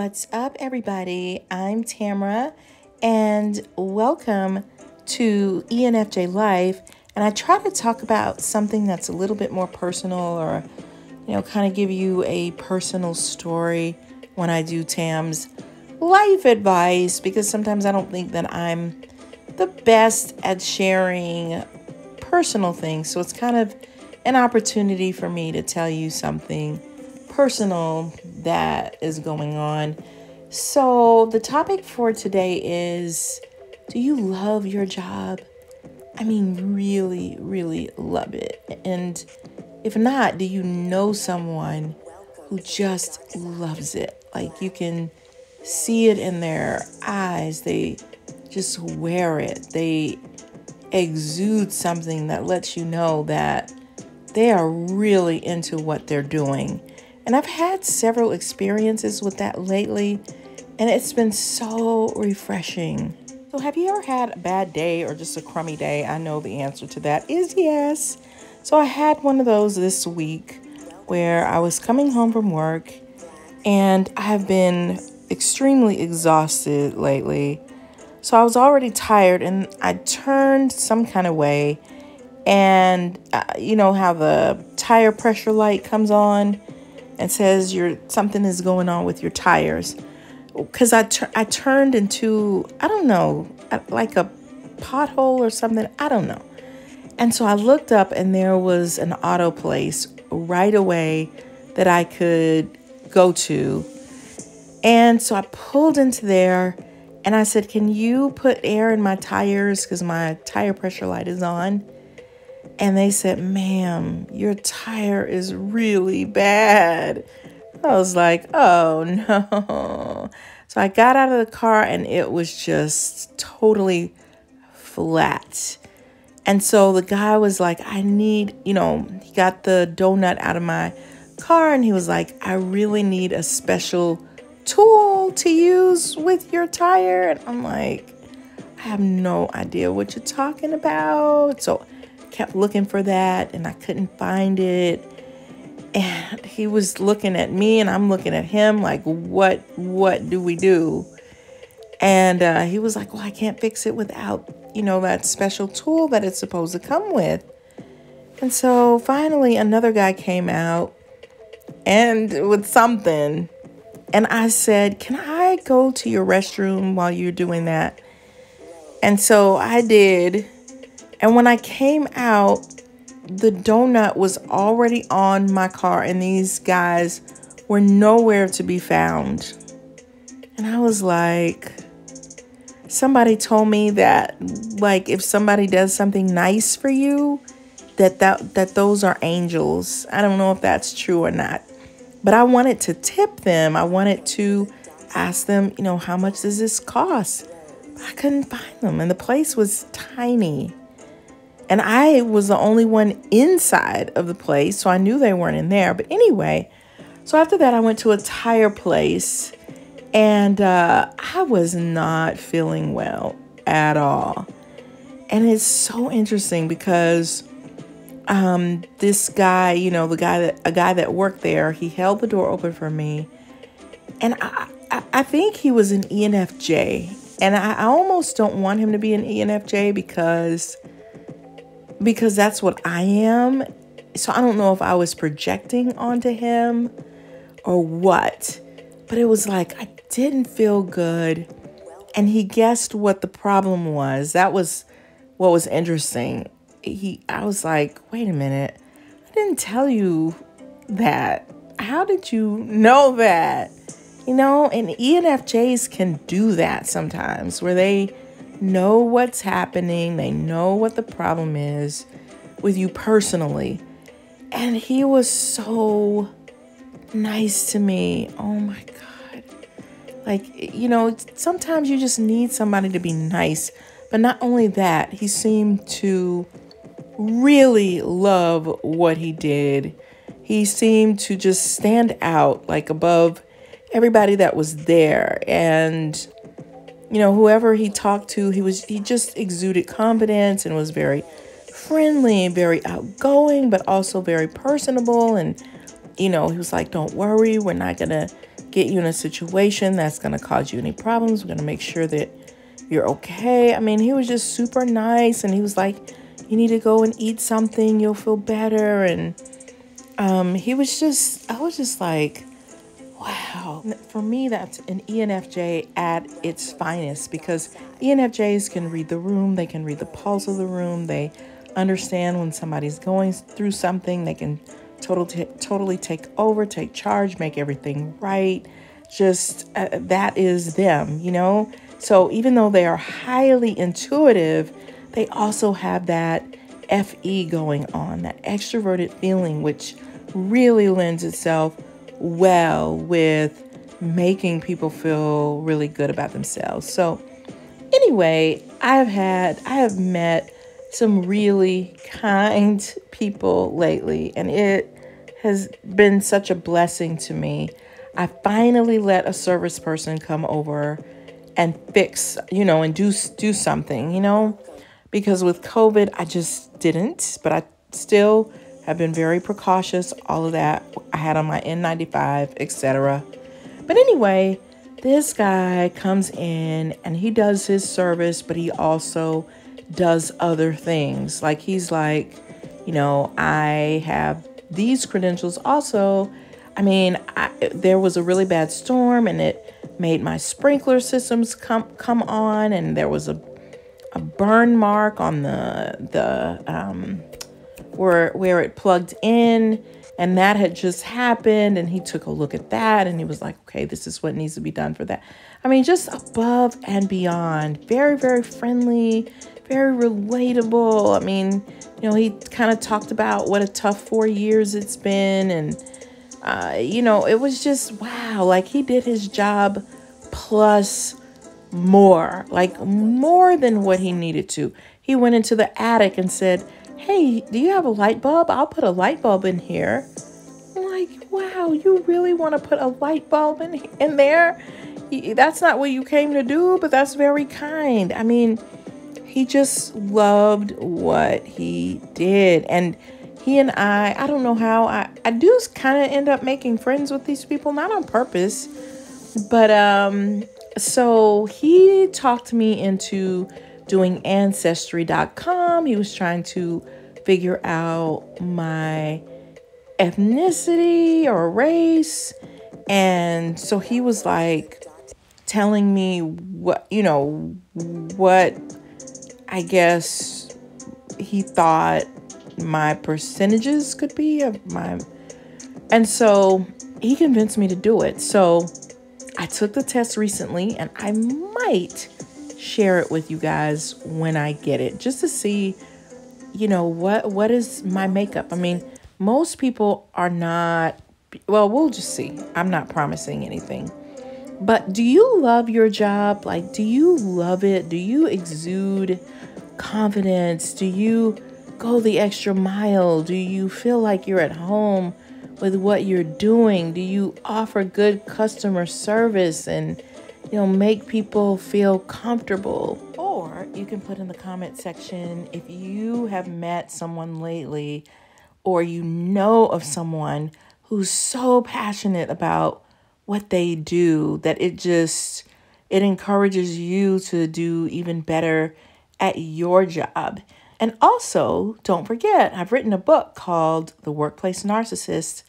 What's up, everybody? I'm Tamara, and welcome to ENFJ Life. And I try to talk about something that's a little bit more personal, or kind of give you a personal story when I do Tam's life advice, because sometimes I don't think that I'm the best at sharing personal things. So it's kind of an opportunity for me to tell you something personal that is going on. So the topic for today is, do you love your job? I mean, really, really love it. And if not, do you know someone who just loves it? Like, you can see it in their eyes. They just wear it. They exude something that lets you know that they are really into what they're doing. And I've had several experiences with that lately, and it's been so refreshing. So have you ever had a bad day or just a crummy day? I know the answer to that is yes. So I had one of those this week where I was coming home from work, and I have been extremely exhausted lately. So I was already tired, and I turned some kind of way, and you know how the tire pressure light comes on and says something is going on with your tires. Because I turned into, I don't know, like a pothole or something. I don't know. And so I looked up, and there was an auto place right away that I could go to. And so I pulled into there, and I said, "Can you put air in my tires? Because my tire pressure light is on." And they said, "Ma'am, your tire is really bad." I was like, "Oh no." So I got out of the car, and it was just totally flat. And so the guy was like, "I need," he got the donut out of my car, and he was like, "I really need a special tool to use with your tire." And I'm like, "I have no idea what you're talking about." So kept looking for that, and I couldn't find it. And he was looking at me, and I'm looking at him like, what do we do? And he was like, "Well, I can't fix it without, that special tool that it's supposed to come with." And so finally another guy came out and with something. And I said, "Can I go to your restroom while you're doing that?" And so I did. And when I came out, the donut was already on my car, and these guys were nowhere to be found. And I was like, somebody told me that, like, if somebody does something nice for you, that those are angels. I don't know if that's true or not. But I wanted to tip them. I wanted to ask them, how much does this cost? But I couldn't find them, and the place was tiny. And I was the only one inside of the place, so I knew they weren't in there. But anyway, so after that, I went to a tire place, and I was not feeling well at all. And it's so interesting because this guy, a guy that worked there, he held the door open for me. And I think he was an ENFJ. And I almost don't want him to be an ENFJ because that's what I am. So I don't know if I was projecting onto him or what, but it was like I didn't feel good. And he guessed what the problem was. That was what was interesting. I was like, "Wait a minute. I didn't tell you that. How did you know that?" And ENFJs can do that sometimes, where they know what's happening. They know what the problem is with you personally. And he was so nice to me. Oh my God. Like, sometimes you just need somebody to be nice. But not only that, he seemed to really love what he did. He seemed to just stand out, like, above everybody that was there. And whoever he talked to, he just exuded confidence and was very friendly, very outgoing, but also very personable. And, he was like, "Don't worry, we're not going to get you in a situation that's going to cause you any problems. We're going to make sure that you're okay. I mean, he was just super nice, and he was like, you need to go and eat something, you'll feel better. And I was just like, wow. For me, that's an ENFJ at its finest, because ENFJs can read the room. They can read the pulse of the room. They understand when somebody's going through something. They can totally take over, take charge, make everything right. Just that is them, you know? So even though they are highly intuitive, they also have that FE going on, that extroverted feeling, which really lends itself well with making people feel really good about themselves. So anyway, I have met some really kind people lately, and it has been such a blessing to me. I finally let a service person come over and fix, and do something, because with COVID, I just didn't, but I still have been very precautious, all of that. I had on my N95, etc. But anyway, this guy comes in and he does his service, but he also does other things. Like, he's like, I have these credentials also. I mean, there was a really bad storm, and it made my sprinkler systems come on, and there was a burn mark on the where it plugged in, and that had just happened. And he took a look at that, and he was like, okay, this is what needs to be done for that. I mean, just above and beyond. Very, very friendly, very relatable. I mean, he kind of talked about what a tough 4 years it's been, and it was just, wow, like he did his job plus more, like more than what he needed to. He went into the attic and said, hey, do you have a light bulb? I'll put a light bulb in here. I'm like, wow, you really want to put a light bulb in there? That's not what you came to do, but that's very kind. I mean, he just loved what he did. And he and I don't know how, I do kind of end up making friends with these people, not on purpose, but so he talked me into doing Ancestry.com. He was trying to figure out my ethnicity or race. And so he was like telling me what I guess he thought my percentages could be of my, and so he convinced me to do it. So I took the test recently, and I might share it with you guys when I get it, just to see, what is my makeup. I mean, most people are not, well, we'll just see. I'm not promising anything. But do you love your job? Like, do you love it? Do you exude confidence? Do you go the extra mile? Do you feel like you're at home with what you're doing? Do you offer good customer service and, make people feel comfortable? Or you can put in the comment section if you have met someone lately, or of someone who's so passionate about what they do that it encourages you to do even better at your job. And also, don't forget, I've written a book called The Workplace Narcissist.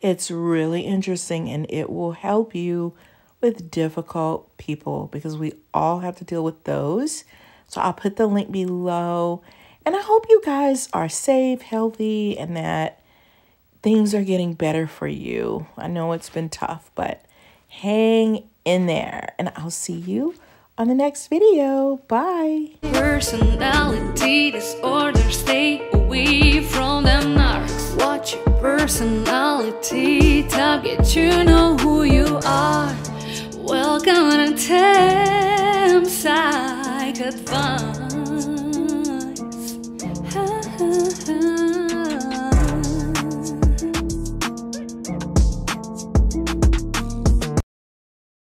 It's really interesting, and it will help you with difficult people, because we all have to deal with those. So I'll put the link below. And I hope you guys are safe, healthy, and that things are getting better for you. I know it's been tough, but hang in there. And I'll see you on the next video. Bye. Personality disorder, stay away from them narcs. Watch your personality target, you know who you are. Welcome to Enfj, had fun.